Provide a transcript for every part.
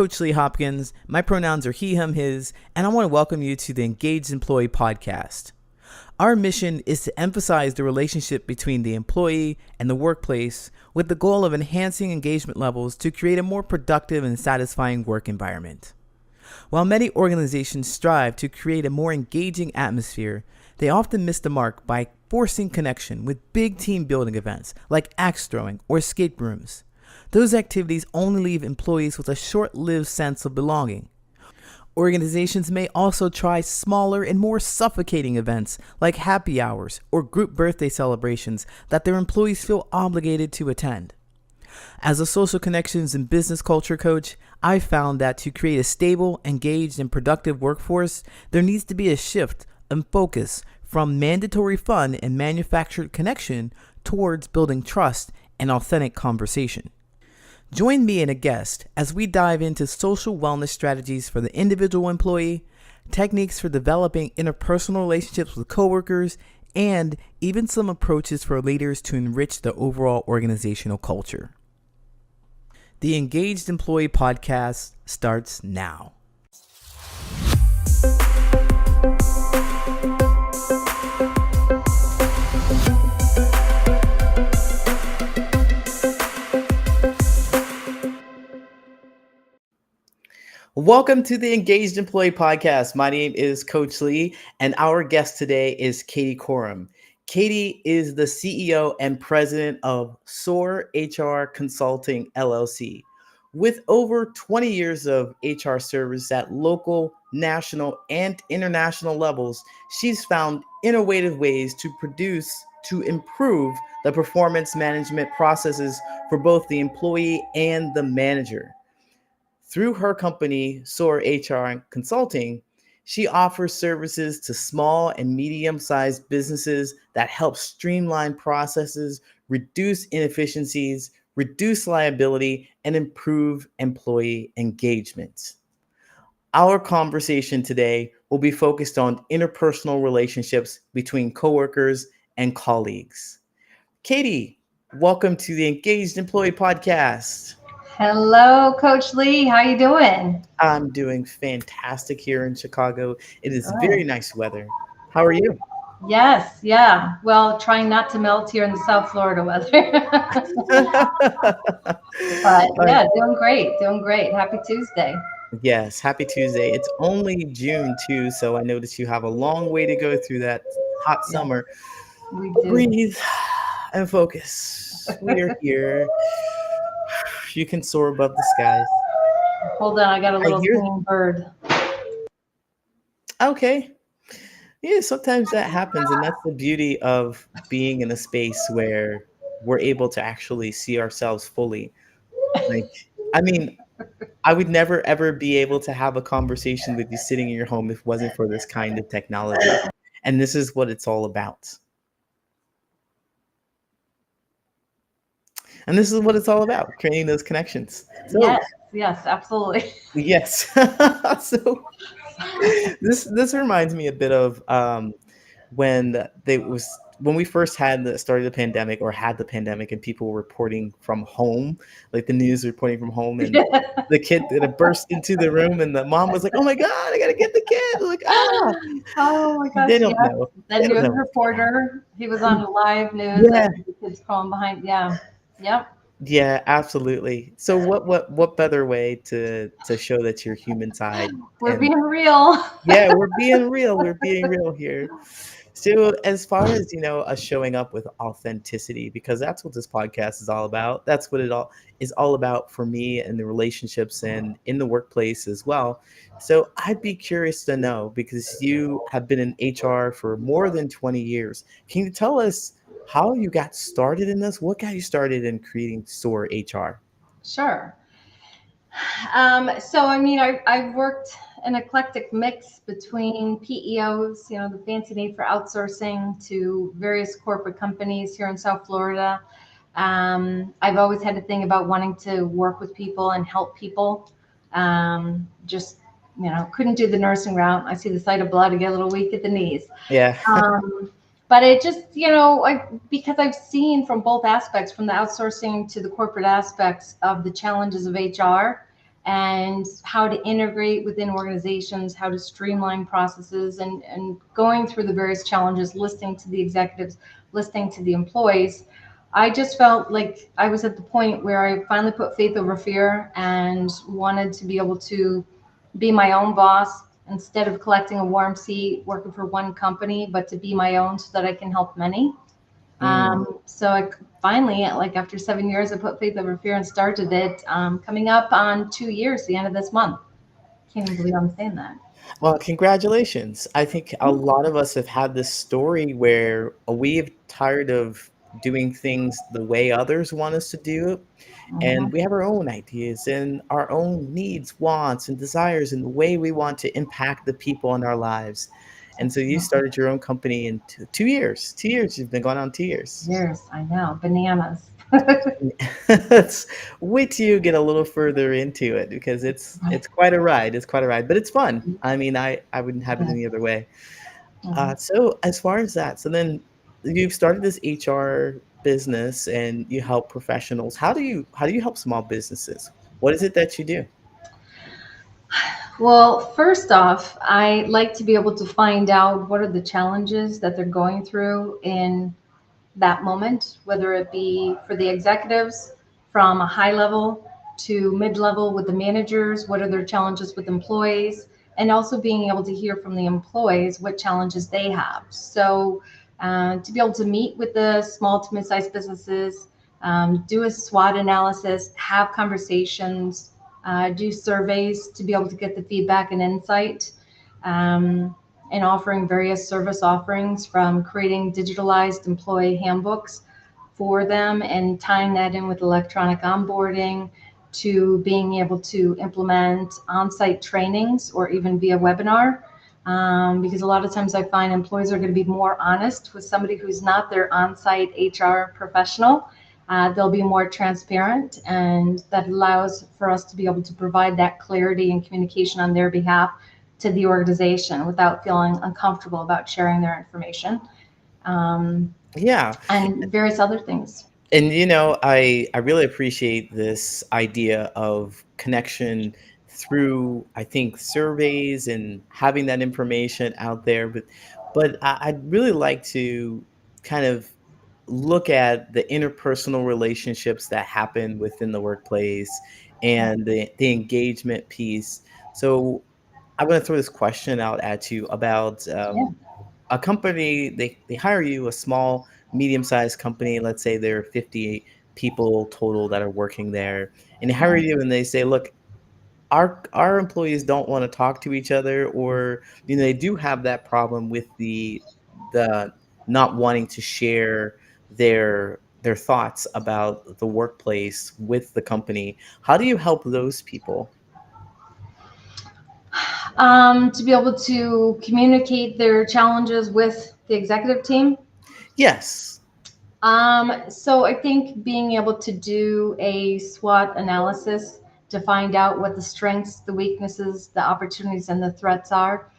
Coach Lee Hopkins. My pronouns are he, him, his, and I want to welcome you to the Engaged Employee Podcast. Our mission is to emphasize the relationship between the employee and the workplace with the goal of enhancing engagement levels to create a more productive and satisfying work environment. While many organizations strive to create a more engaging atmosphere, they often miss the mark by forcing connection with big team building events like axe throwing or escape rooms. Those activities only leave employees with a short-lived sense of belonging. Organizations may also try smaller and more suffocating events like happy hours or group birthday celebrations that their employees feel obligated to attend. As a social connections and business culture coach, I've found that to create a stable, engaged, and productive workforce, there needs to be a shift in focus from mandatory fun and manufactured connection towards building trust and authentic conversation. Join me and a guest as we dive into social wellness strategies for the individual employee, techniques for developing interpersonal relationships with coworkers, and even some approaches for leaders to enrich the overall organizational culture. The Engaged Employee Podcast starts now. Welcome to the Engaged Employee Podcast. My name is Coach Lee, and our guest today is Katie Corum. Katie is the CEO and president of SOAR HR Consulting, LLC. With over 20 years of HR service at local, national, and international levels, she's found innovative ways to improve the performance management processes for both the employee and the manager. Through her company, SOAR HR Consulting, she offers services to small and medium-sized businesses that help streamline processes, reduce inefficiencies, reduce liability, and improve employee engagement. Our conversation today will be focused on interpersonal relationships between coworkers and colleagues. Katie, welcome to the Engaged Employee Podcast. Hello, Coach Lee. How you doing? I'm doing fantastic here in Chicago. It is very nice weather. How are you? Yes, yeah. Well, trying not to melt here in the South Florida weather. But yeah, doing great. Happy Tuesday. Yes, happy Tuesday. It's only June too, so I noticed you have a long way to go through that hot summer. We do. Breathe and focus. We are here. You can soar above the skies. Hold on, I got a little singing bird. Okay. Yeah, sometimes that happens, and that's the beauty of being in a space where we're able to actually see ourselves fully. I would never ever be able to have a conversation with you sitting in your home if it wasn't for this kind of technology. And this is what it's all about. And this is what it's all about, creating those connections. So, yes, absolutely. Yes. So this reminds me a bit of when we first started the pandemic and people were reporting from home, like the news reporting from home, and the kid that burst into the room and the mom was like, "Oh my God, I gotta get the kid!" Like, oh my gosh, they don't know. That news reporter, he was on the live news, and the kids crawling behind. Yep. Yeah, absolutely. So what better way to show that you're human side? We're being real. Yeah, we're being real. We're being real here. So as far as, us showing up with authenticity, because that's what this podcast is all about. That's what it all is all about for me and the relationships and in the workplace as well. So I'd be curious to know, because you have been in HR for more than 20 years. Can you tell us how you got started in this? What got you started in creating SOAR HR? Sure. So, I've worked an eclectic mix between PEOs, the fancy name for outsourcing, to various corporate companies here in South Florida. I've always had a thing about wanting to work with people and help people. Couldn't do the nursing route. I see the sight of blood, I get a little weak at the knees. Yeah. But it just, because I've seen from both aspects, from the outsourcing to the corporate aspects of the challenges of HR, and how to integrate within organizations, how to streamline processes, and going through the various challenges, listening to the executives, listening to the employees. I just felt like I was at the point where I finally put faith over fear and wanted to be able to be my own boss instead of collecting a warm seat working for one company, but to be my own so that I can help many. Mm. So I finally, like after 7 years, I put faith over fear and started it. Coming up on 2 years, the end of this month. Can't even believe I'm saying that. Well, congratulations. I think a lot of us have had this story where we've tired of doing things the way others want us to do it. Mhm. And we have our own ideas and our own needs, wants, and desires, and the way we want to impact the people in our lives. And so you started your own company in 2 years. 2 years, you've been going on 2 years. Years, I know, bananas. Let's wait till you get a little further into it because it's quite a ride. It's quite a ride, but it's fun. I mean, I wouldn't have it Yes. any other way. Mhm. So as far as that, so then you've started this HR business and you help professionals. How do you help small businesses? What is it that you do? Well, first off, I like to be able to find out what are the challenges that they're going through in that moment, whether it be for the executives from a high level to mid level with the managers, what are their challenges with employees, and also being able to hear from the employees what challenges they have. So, to be able to meet with the small to mid sized businesses, do a SWOT analysis, have conversations, do surveys to be able to get the feedback and insight. Um, and offering various service offerings from creating digitalized employee handbooks for them and tying that in with electronic onboarding to being able to implement on-site trainings or even via webinar. Because a lot of times I find employees are going to be more honest with somebody who's not their on-site HR professional. They'll be more transparent, and that allows for us to be able to provide that clarity and communication on their behalf to the organization without feeling uncomfortable about sharing their information, um, Yeah. and various other things. And I really appreciate this idea of connection through, I think, surveys and having that information out there. But I'd really like to kind of look at the interpersonal relationships that happen within the workplace and the engagement piece. So I'm going to throw this question out at you about Yeah. a company. They hire you, a small medium-sized company, let's say there are 50 people total that are working there, and they hire Mhm. you and they say, look, our employees don't want to talk to each other, or they do have that problem with the not wanting to share their thoughts about the workplace with the company. How do you help those people? To be able to communicate their challenges with the executive team. Yes. So I think being able to do a SWOT analysis to find out what the strengths, the weaknesses, the opportunities, and the threats are.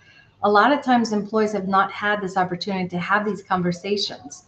A lot of times, employees have not had this opportunity to have these conversations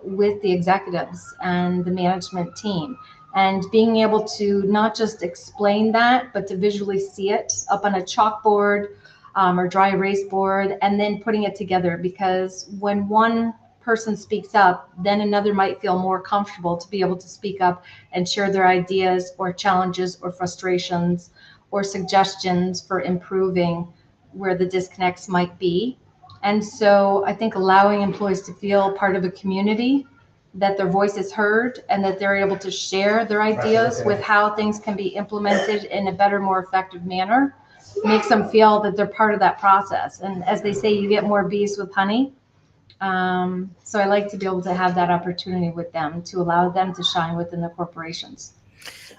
with the executives and the management team. And being able to not just explain that, but to visually see it up on a chalkboard or dry erase board, and then putting it together. Because when one person speaks up, then another might feel more comfortable to be able to speak up and share their ideas or challenges or frustrations or suggestions for improving where the disconnects might be. And so I think allowing employees to feel part of a community, that their voice is heard, and that they're able to share their ideas with how things can be implemented in a better, more effective manner makes them feel that they're part of that process. And as they say, you get more bees with honey. So I like to be able to have that opportunity with them to allow them to shine within the corporations.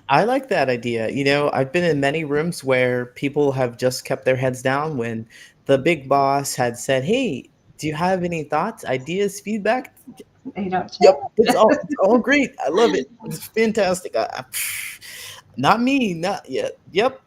I like that idea. I've been in many rooms where people have just kept their heads down when the big boss had said, "Hey, do you have any thoughts, ideas, feedback?" You know, Yep, it's all great. I love it. It's fantastic. Not me, not yet. Yep.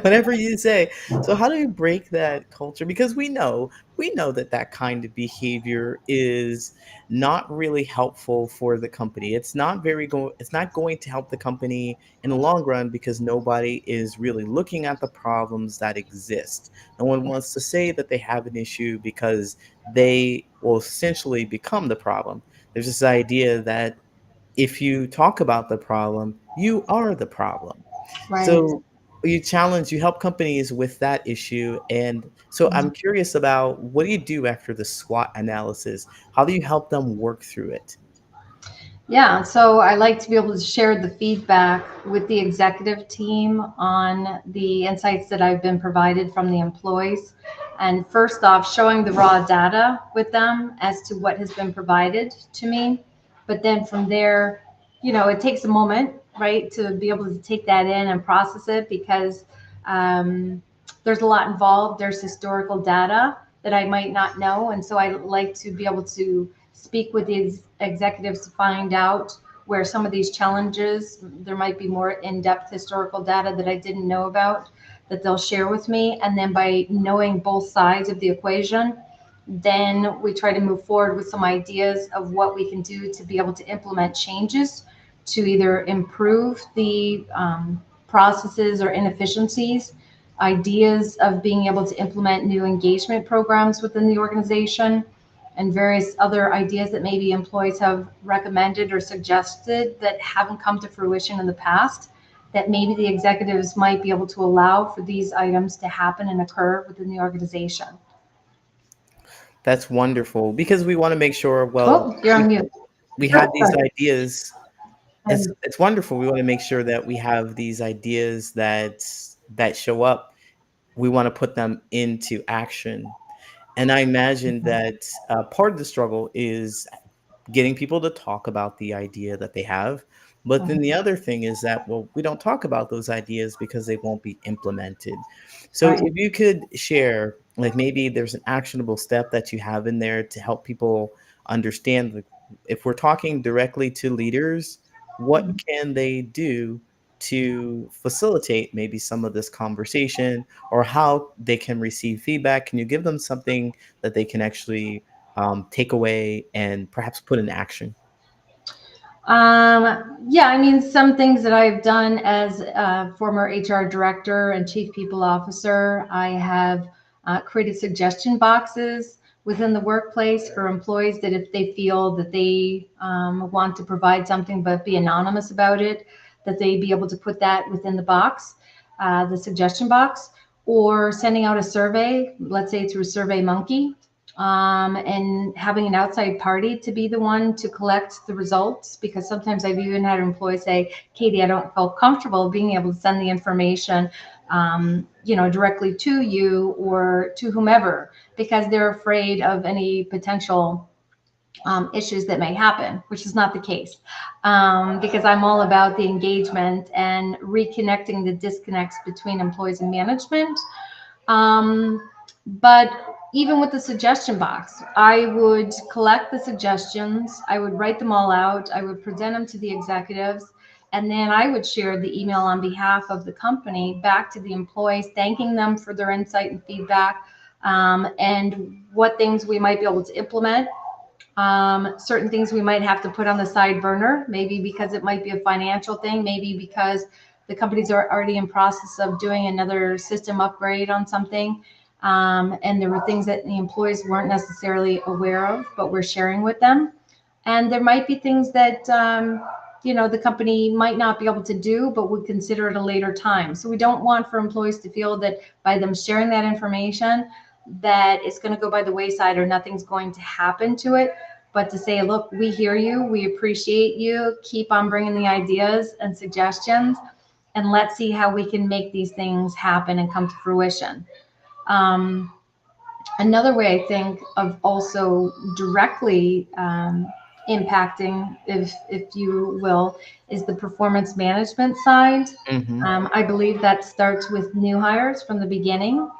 Whatever you say. So how do you break that culture? Because we know that that kind of behavior is not really helpful for the company. It's not going to help the company in the long run because nobody is really looking at the problems that exist. No one wants to say that they have an issue because they will essentially become the problem. There's this idea that if you talk about the problem, you are the problem. Right. So you help companies with that issue. And so I'm curious about, what do you do after the SWOT analysis? How do you help them work through it? Yeah, so I like to be able to share the feedback with the executive team on the insights that I've been provided from the employees. And first off, showing the raw data with them as to what has been provided to me. But then from there, it takes a moment, right, to be able to take that in and process it because um, there's a lot involved. There's historical data that I might not know. And so I like to be able to speak with these executives to find out where some of these challenges, there might be more in-depth historical data that I didn't know about that they'll share with me. And then by knowing both sides of the equation, then we try to move forward with some ideas of what we can do to be able to implement changes to either improve the processes or inefficiencies, ideas of being able to implement new engagement programs within the organization, and various other ideas that maybe employees have recommended or suggested that haven't come to fruition in the past, that maybe the executives might be able to allow for these items to happen and occur within the organization. That's wonderful because we want to make sure, well, Oh, you're on mute. we have Oh, these sorry. ideas. And It's wonderful. We want to make sure that we have these ideas that show up. We want to put them into action. And I imagine that part of the struggle is getting people to talk about the idea that they have. But then the other thing is that, well, we don't talk about those ideas because they won't be implemented. So right. if you could share, like maybe there's an actionable step that you have in there to help people understand, like, if we're talking directly to leaders, what can they do to facilitate maybe some of this conversation, or how they can receive feedback? Can you give them something that they can actually take away and perhaps put in action? Yeah, I mean, some things that I've done as a former HR director and chief people officer, I have created suggestion boxes within the workplace for employees that if they feel that they want to provide something but be anonymous about it, that they be able to put that within the box, the suggestion box, or sending out a survey, let's say through Survey Monkey, and having an outside party to be the one to collect the results. Because sometimes I've even had employees say, Katie, I don't feel comfortable being able to send the information, directly to you or to whomever, because they're afraid of any potential issues that may happen, which is not the case, because I'm all about the engagement and reconnecting the disconnects between employees and management. But even with the suggestion box, I would collect the suggestions, I would write them all out, I would present them to the executives, and then I would share the email on behalf of the company back to the employees, thanking them for their insight and feedback, and what things we might be able to implement. Certain things we might have to put on the side burner, maybe because it might be a financial thing, maybe because the companies are already in process of doing another system upgrade on something. And there were things that the employees weren't necessarily aware of, but we're sharing with them. And there might be things that, the company might not be able to do, but would consider at a later time. So we don't want for employees to feel that by them sharing that information, that it's going to go by the wayside or nothing's going to happen to it. But to say, look, we hear you, we appreciate you, keep on bringing the ideas and suggestions, and let's see how we can make these things happen and come to fruition. Um, Another way I think of also directly impacting, if you will, is the performance management side. Hmm. I believe that starts with new hires from the beginning.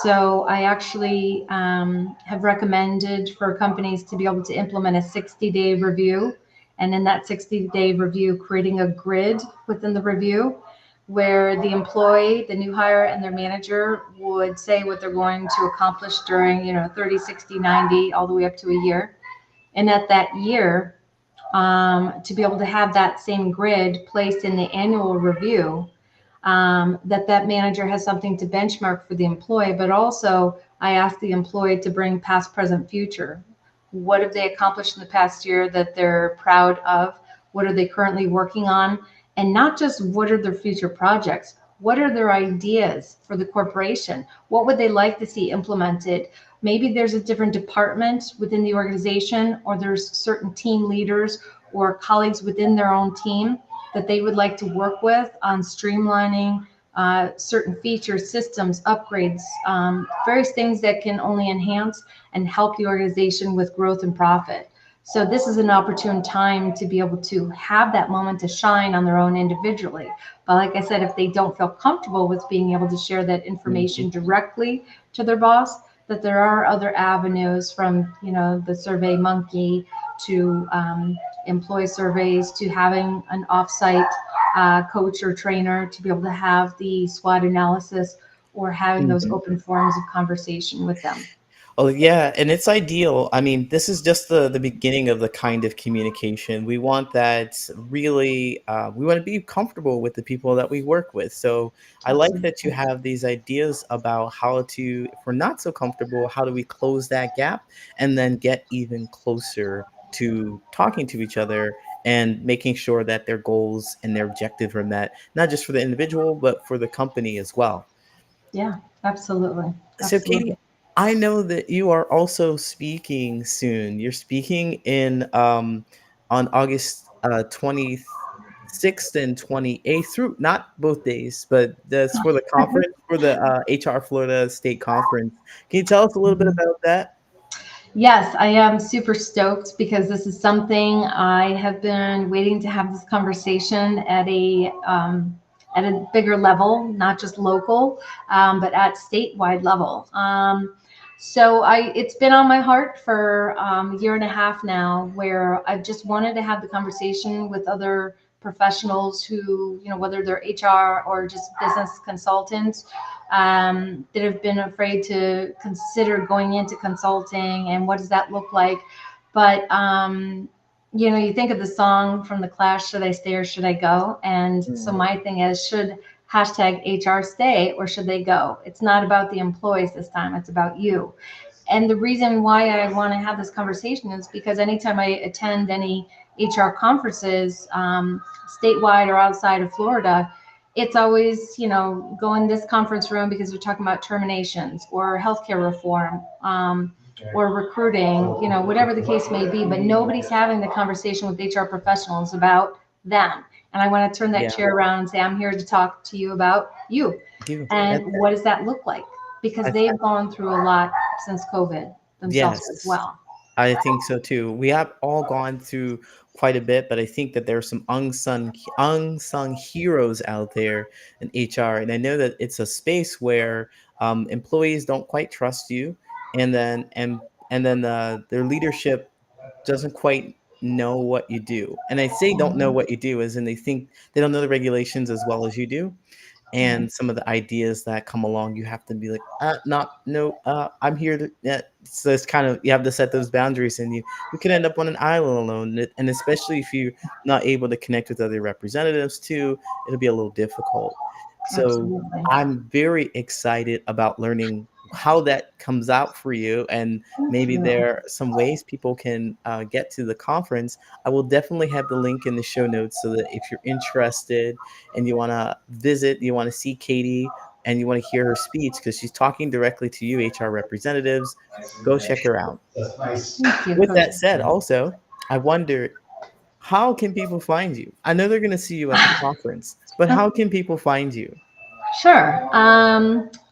So I actually have recommended for companies to be able to implement a 60-day review And in that 60-day review, creating a grid within the review where the employee, the new hire, and their manager would say what they're going to accomplish during, 30, 60, 90, all the way up to a year. And at that year, to be able to have that same grid placed in the annual review, that manager has something to benchmark for the employee, but also I ask the employee to bring past, present, future. What have they accomplished in the past year that they're proud of? What are they currently working on? And not just what are their future projects, what are their ideas for the corporation? What would they like to see implemented? Maybe there's a different department within the organization, or there's certain team leaders or colleagues within their own team that they would like to work with on streamlining certain features, systems, upgrades, various things that can only enhance and help the organization with growth and profit. So this is an opportune time to be able to have that moment to shine on their own individually. But like I said, if they don't feel comfortable with being able to share that information directly to their boss, that there are other avenues from, the Survey Monkey to employee surveys to having an offsite coach or trainer to be able to have the SWOT analysis or having those Mhm. open forums of conversation with them. Oh yeah, and it's ideal. I mean, this is just the beginning of the kind of communication. We want that really, we want to be comfortable with the people that we work with. So I like that you Absolutely. have these ideas about how to, if we're not so comfortable, how do we close that gap and then get even closer to talking to each other and making sure that their goals and their objectives are met, not just for the individual, but for the company as well. Yeah, absolutely. So, Katie, Absolutely. I know that you are also speaking soon. You're speaking in on August 26th and 28th through not both days, but that's for the conference for the HR Florida State Conference. Can you tell us a little bit about that? Yes, I am super stoked because this is something I have been waiting to have this conversation at a bigger level, not just local, but at statewide level. It's been on my heart for a year and a half now, where I've just wanted to have the conversation with other professionals who, whether they're HR or just business consultants, that have been afraid to consider going into consulting and what does that look like. But you think of the song from the Clash, "Should I Stay or Should I Go?" And so Mm. my thing is, should hashtag HR stay or should they go? It's not about the employees this time, it's about you. And the reason why I want to have this conversation is because anytime I attend any HR conferences, statewide or outside of Florida, it's always, go in this conference room because they're talking about terminations or healthcare reform, or recruiting, whatever the case may be, but nobody's having the conversation with HR professionals about them. And I want to turn that Yeah, chair around and say, I'm here to talk to you about you. you. And what does that look like? Because I, they've gone through a lot since COVID themselves as yes. well. I think so too. We have all gone through quite a bit, but I think that there are some unsung heroes out there in HR, and I know that it's a space where employees don't quite trust you, and then their leadership doesn't quite know what you do. And I say don't know what you do, as in they think they don't know the regulations as well as you do, Right. and some of the ideas that come along, you have to be like, not, no, I'm here to, yeah. So it's kind of, you have to set those boundaries, and you can end up on an island alone. And especially if you're not able to connect with other representatives too, it'll be a little difficult. So Absolutely. I'm very excited about learning how that comes out for you. And Thank maybe you. there are some ways people can get to the conference. I will definitely have the link in the show notes so that if you're interested and you want to visit, you want to see Katie and you want to hear her speech because she's talking directly to you, HR representatives, go check her out. Thank you, With Coach. that said, also, I wonder, how can people find you? I know they're going to see you at the conference, but how can people find you? Sure.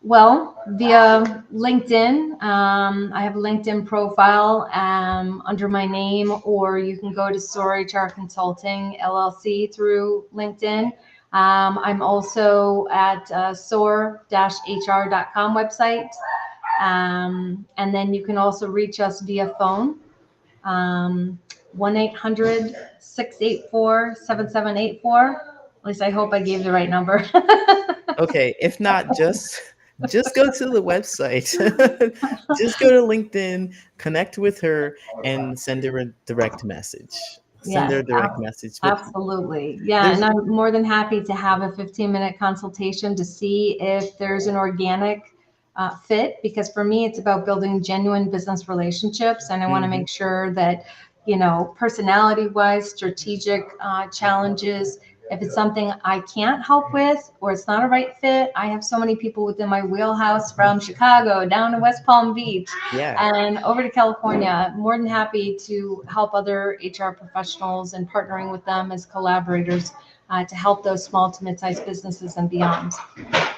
Well, via LinkedIn, I have a LinkedIn profile under my name, or you can go to SOAR HR Consulting LLC through LinkedIn. I'm also at soar-hr.com website. And then you can also reach us via phone. Um, 1-800-684-7784. At least I hope I gave the right number. Okay, if not, just go to the website. Just go to LinkedIn, connect with her, and send her a direct message. Send her Yes, a direct message. But absolutely. Yeah, there's and I'm more than happy to have a 15-minute consultation to see if there's an organic fit, because for me, it's about building genuine business relationships. And I want to make sure that, personality-wise, strategic challenges, if it's something I can't help with or it's not a right fit, I have so many people within my wheelhouse, from Chicago down to West Palm Beach and over to California. More than happy to help other HR professionals and partnering with them as collaborators to help those small to mid-sized businesses and beyond.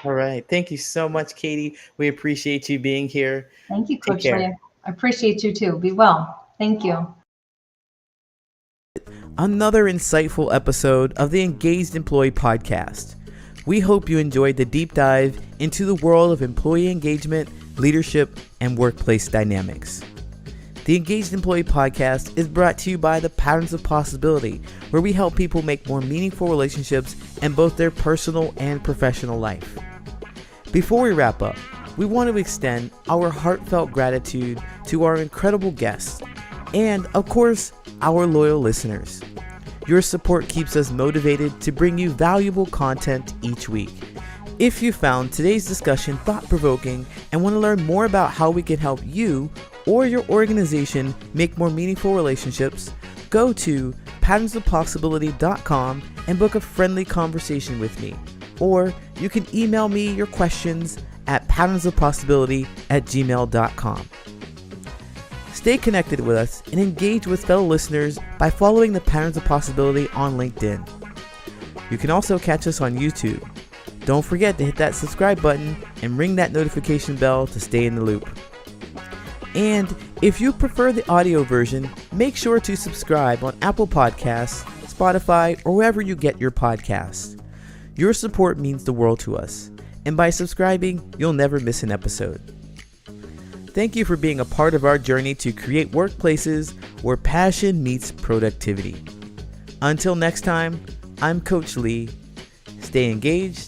All right. Thank you so much, Katie. We appreciate you being here. Thank you, Take Coach care. Lee. I appreciate you too. Be well. Thank you. Another insightful episode of the Engaged Employee Podcast. We hope you enjoyed the deep dive into the world of employee engagement, leadership, and workplace dynamics. The Engaged Employee Podcast is brought to you by the Patterns of Possibility, where we help people make more meaningful relationships in both their personal and professional life. Before we wrap up, we want to extend our heartfelt gratitude to our incredible guests and, of course, our loyal listeners. Your support keeps us motivated to bring you valuable content each week. If you found today's discussion thought-provoking and want to learn more about how we can help you or your organization make more meaningful relationships, go to patternsofpossibility.com and book a friendly conversation with me. Or you can email me your questions at patternsofpossibility@gmail.com. Stay connected with us and engage with fellow listeners by following the Patterns of Possibility on LinkedIn. You can also catch us on YouTube. Don't forget to hit that subscribe button and ring that notification bell to stay in the loop. And if you prefer the audio version, make sure to subscribe on Apple Podcasts, Spotify, or wherever you get your podcasts. Your support means the world to us, and by subscribing, you'll never miss an episode. Thank you for being a part of our journey to create workplaces where passion meets productivity. Until next time, I'm Coach Lee. Stay engaged,